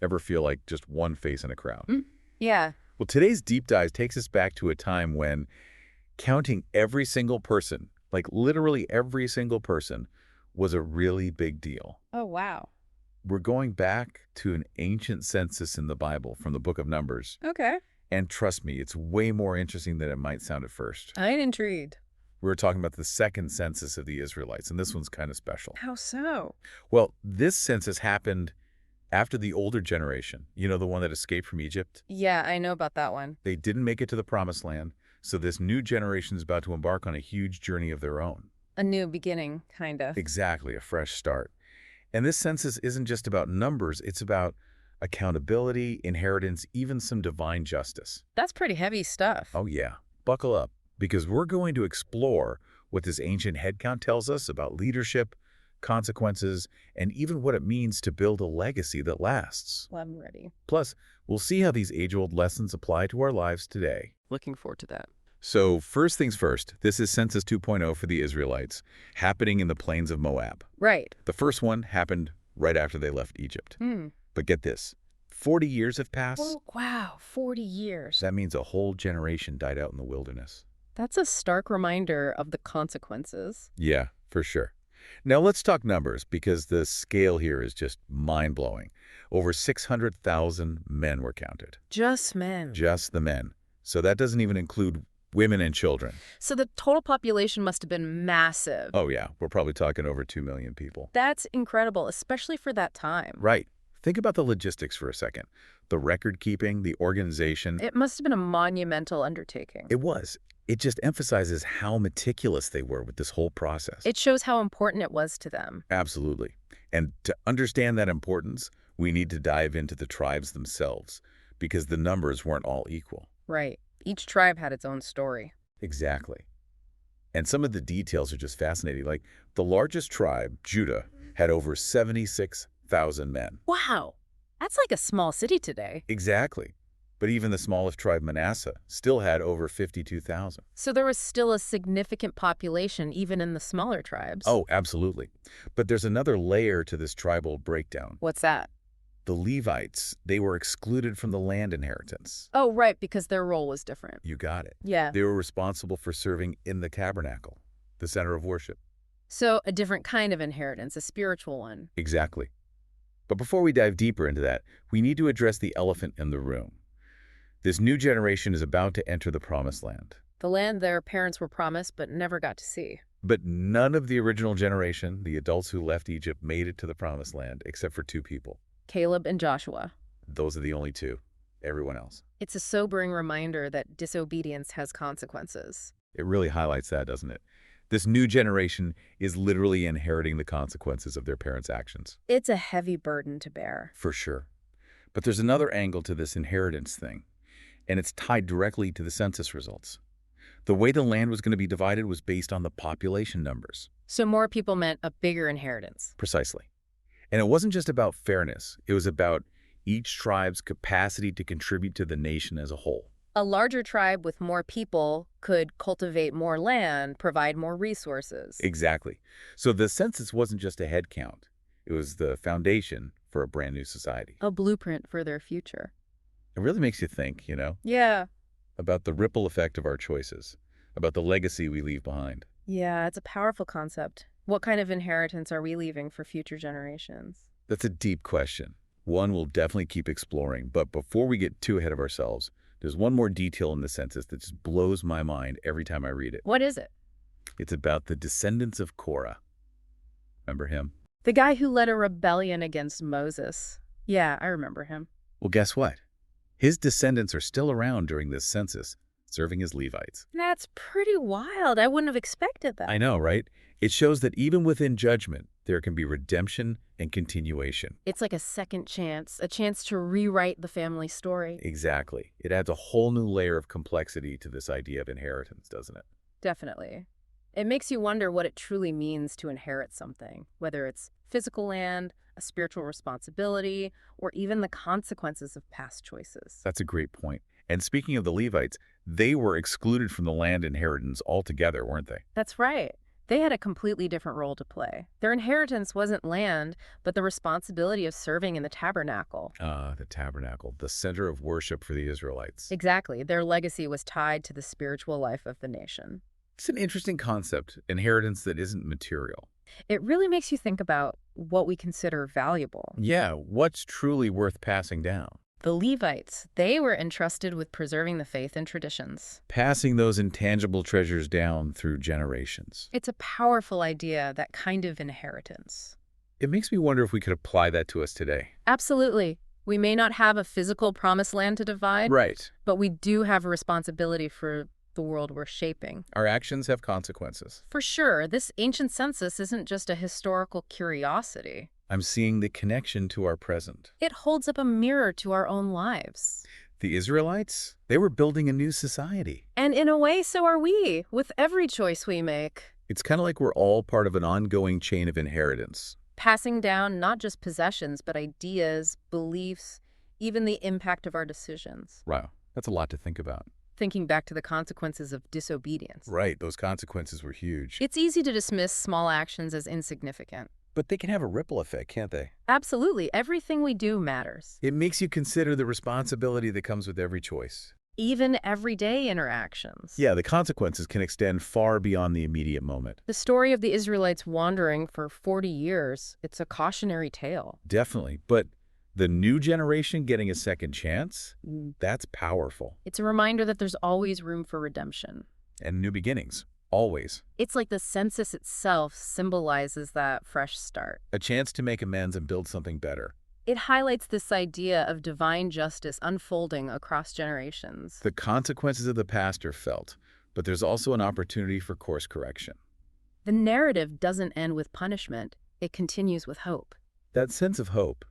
Ever feel like just one face in a crowd? Mm. Yeah. Well, today's deep dive takes us back to a time when counting every single person, like literally every single person, was a really big deal. Oh, wow. We're going back to an ancient census in the Bible from the book of Numbers. Okay. And trust me, it's way more interesting than it might sound at first. I'm intrigued. We're talking about the second census of the Israelites, and this one's kind of special. How so? Well, this census happened after the older generation, the one that escaped from Egypt. Yeah, I know about that one. They didn't make it to the promised land, so this new generation is about to embark on a huge journey of their own. A new beginning, kind of. Exactly, a fresh start. And this census isn't just about numbers, it's about accountability, inheritance, even some divine justice. That's pretty heavy stuff. Oh yeah, buckle up, because we're going to explore what this ancient headcount tells us about leadership, consequences, and even what it means to build a legacy that lasts. Well, I'm ready. Plus, we'll see how these age-old lessons apply to our lives today. Looking forward to that. So first things first, this is Census 2.0 for the Israelites, happening in the plains of Moab. Right. The first one happened right after they left Egypt. Hmm. But get this, 40 years have passed. Oh, wow, 40 years. That means a whole generation died out in the wilderness. That's a stark reminder of the consequences. Yeah, for sure. Now let's talk numbers, because the scale here is just mind-blowing. Over 600,000 men were counted. Just men. Just the men. So that doesn't even include women and children. So the total population must have been massive. Oh yeah, we're probably talking over 2 million people. That's incredible, especially for that time. Right. Think about the logistics for a second. The record keeping, the organization. It must have been a monumental undertaking. It was. It just emphasizes how meticulous they were with this whole process. It shows how important it was to them. Absolutely. And to understand that importance, we need to dive into the tribes themselves, because the numbers weren't all equal. Right. Each tribe had its own story. Exactly. And some of the details are just fascinating. Like, the largest tribe, Judah, had over 76,000 men. Wow. That's like a small city today. Exactly. But even the smallest tribe, Manasseh, still had over 52,000. So there was still a significant population even in the smaller tribes. Oh, absolutely. But there's another layer to this tribal breakdown. What's that? The Levites, they were excluded from the land inheritance. Oh, right, because their role was different. You got it. Yeah. They were responsible for serving in the tabernacle, the center of worship. So a different kind of inheritance, a spiritual one. Exactly. But before we dive deeper into that, we need to address the elephant in the room. This new generation is about to enter the promised land. The land their parents were promised but never got to see. But none of the original generation, the adults who left Egypt, made it to the promised land, except for 2 people. Caleb and Joshua. Those are the only 2. Everyone else. It's a sobering reminder that disobedience has consequences. It really highlights that, doesn't it? This new generation is literally inheriting the consequences of their parents' actions. It's a heavy burden to bear. For sure. But there's another angle to this inheritance thing, and it's tied directly to the census results. The way the land was going to be divided was based on the population numbers. So more people meant a bigger inheritance. Precisely. And it wasn't just about fairness. It was about each tribe's capacity to contribute to the nation as a whole. A larger tribe with more people could cultivate more land, provide more resources. Exactly. So the census wasn't just a head count. It was the foundation for a brand new society. A blueprint for their future. It really makes you think, Yeah. about the ripple effect of our choices, about the legacy we leave behind. Yeah, it's a powerful concept. What kind of inheritance are we leaving for future generations? That's a deep question. One we'll definitely keep exploring. But before we get too ahead of ourselves, there's one more detail in the census that just blows my mind every time I read it. What is it? It's about the descendants of Korah. Remember him? The guy who led a rebellion against Moses. Yeah, I remember him. Well, guess what? His descendants are still around during this census, serving as Levites. That's pretty wild. I wouldn't have expected that. I know, right? It shows that even within judgment, there can be redemption and continuation. It's like a second chance, a chance to rewrite the family story. Exactly. It adds a whole new layer of complexity to this idea of inheritance, doesn't it? Definitely. It makes you wonder what it truly means to inherit something, whether it's physical land, a spiritual responsibility, or even the consequences of past choices. That's a great point. And speaking of the Levites, they were excluded from the land inheritance altogether, weren't they? That's right. They had a completely different role to play. Their inheritance wasn't land, but the responsibility of serving in the tabernacle. The tabernacle, the center of worship for the Israelites. Exactly. Their legacy was tied to the spiritual life of the nation. It's an interesting concept, inheritance that isn't material. It really makes you think about what we consider valuable. Yeah, what's truly worth passing down? The Levites, they were entrusted with preserving the faith and traditions. Passing those intangible treasures down through generations. It's a powerful idea, that kind of inheritance. It makes me wonder if we could apply that to us today. Absolutely. We may not have a physical promised land to divide, Right. but we do have a responsibility for the world we're shaping. Our actions have consequences. For sure, this ancient census isn't just a historical curiosity. I'm seeing the connection to our present. It holds up a mirror to our own lives. The Israelites, they were building a new society. And in a way, so are we, with every choice we make. It's kind of like we're all part of an ongoing chain of inheritance. Passing down not just possessions, but ideas, beliefs, even the impact of our decisions. Wow, that's a lot to think about. Thinking back to the consequences of disobedience. Right, those consequences were huge. It's easy to dismiss small actions as insignificant. But they can have a ripple effect, can't they? Absolutely. Everything we do matters. It makes you consider the responsibility that comes with every choice. Even everyday interactions. Yeah, the consequences can extend far beyond the immediate moment. The story of the Israelites wandering for 40 years, it's a cautionary tale. Definitely. But the new generation getting a second chance, that's powerful. It's a reminder that there's always room for redemption. And new beginnings, always. It's like the census itself symbolizes that fresh start. A chance to make amends and build something better. It highlights this idea of divine justice unfolding across generations. The consequences of the past are felt, but there's also an opportunity for course correction. The narrative doesn't end with punishment. It continues with hope. That sense of hope,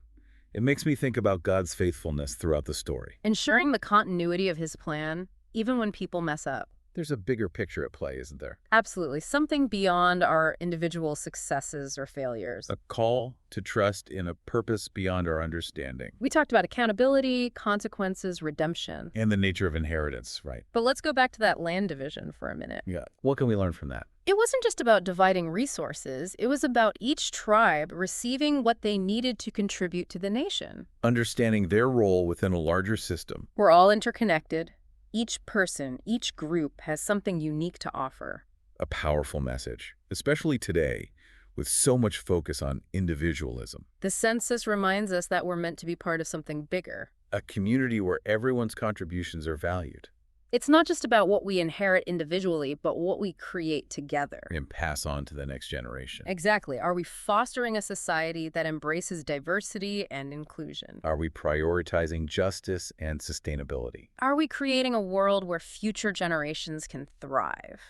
it makes me think about God's faithfulness throughout the story. Ensuring the continuity of his plan, even when people mess up. There's a bigger picture at play, isn't there? Absolutely. Something beyond our individual successes or failures. A call to trust in a purpose beyond our understanding. We talked about accountability, consequences, redemption. And the nature of inheritance, right? But let's go back to that land division for a minute. Yeah. What can we learn from that? It wasn't just about dividing resources. It was about each tribe receiving what they needed to contribute to the nation. Understanding their role within a larger system. We're all interconnected. Each person, each group has something unique to offer. A powerful message, especially today, with so much focus on individualism. The census reminds us that we're meant to be part of something bigger. A community where everyone's contributions are valued. It's not just about what we inherit individually, but what we create together. And pass on to the next generation. Exactly. Are we fostering a society that embraces diversity and inclusion? Are we prioritizing justice and sustainability? Are we creating a world where future generations can thrive?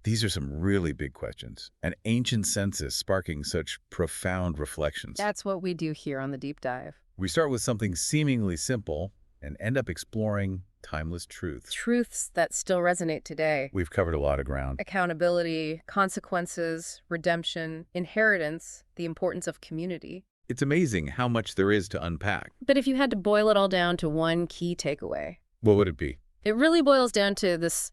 These are some really big questions. An ancient census sparking such profound reflections. That's what we do here on The Deep Dive. We start with something seemingly simple and end up exploring timeless truths. Truths that still resonate today. We've covered a lot of ground. Accountability, consequences, redemption, inheritance, the importance of community. It's amazing how much there is to unpack. But if you had to boil it all down to one key takeaway, What would it be? it really boils down to this: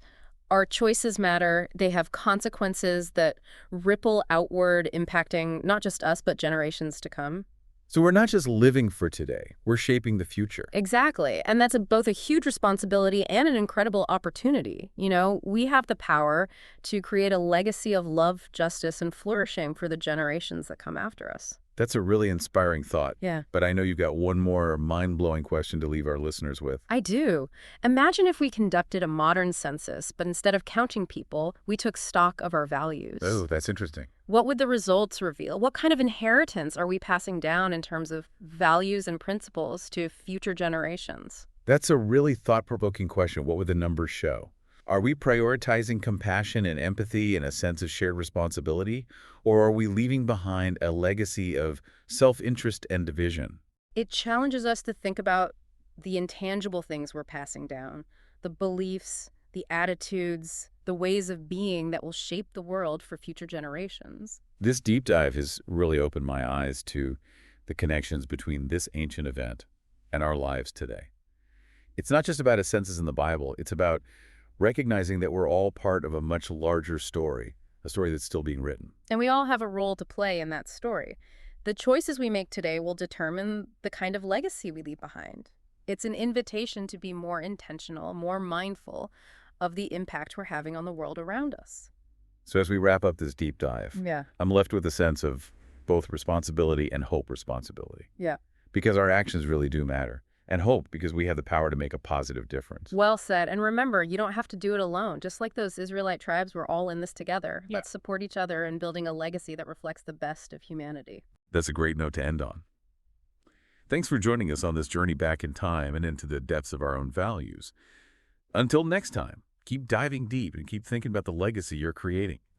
our choices matter. They have consequences that ripple outward, impacting not just us, but generations to come. So we're not just living for today, we're shaping the future. Exactly. And that's both a huge responsibility and an incredible opportunity. You know, we have the power to create a legacy of love, justice, and flourishing for the generations that come after us. That's a really inspiring thought. Yeah. But I know you've got one more mind-blowing question to leave our listeners with. I do. Imagine if we conducted a modern census, but instead of counting people, we took stock of our values. Oh, that's interesting. What would the results reveal? What kind of inheritance are we passing down in terms of values and principles to future generations? That's a really thought-provoking question. What would the numbers show? Are we prioritizing compassion and empathy and a sense of shared responsibility? Or are we leaving behind a legacy of self-interest and division? It challenges us to think about the intangible things we're passing down, the beliefs, the attitudes, the ways of being that will shape the world for future generations. This deep dive has really opened my eyes to the connections between this ancient event and our lives today. It's not just about a census in the Bible. It's about recognizing that we're all part of a much larger story, a story that's still being written. And we all have a role to play in that story. The choices we make today will determine the kind of legacy we leave behind. It's an invitation to be more intentional, more mindful of the impact we're having on the world around us. So as we wrap up this deep dive, Yeah. I'm left with a sense of both responsibility and hope responsibility. Yeah. Because our actions really do matter. And hope because we have the power to make a positive difference. Well said. And remember, you don't have to do it alone. Just like those Israelite tribes, we're all in this together. Yeah. Let's support each other in building a legacy that reflects the best of humanity. That's a great note to end on. Thanks for joining us on this journey back in time and into the depths of our own values. Until next time, keep diving deep and keep thinking about the legacy you're creating.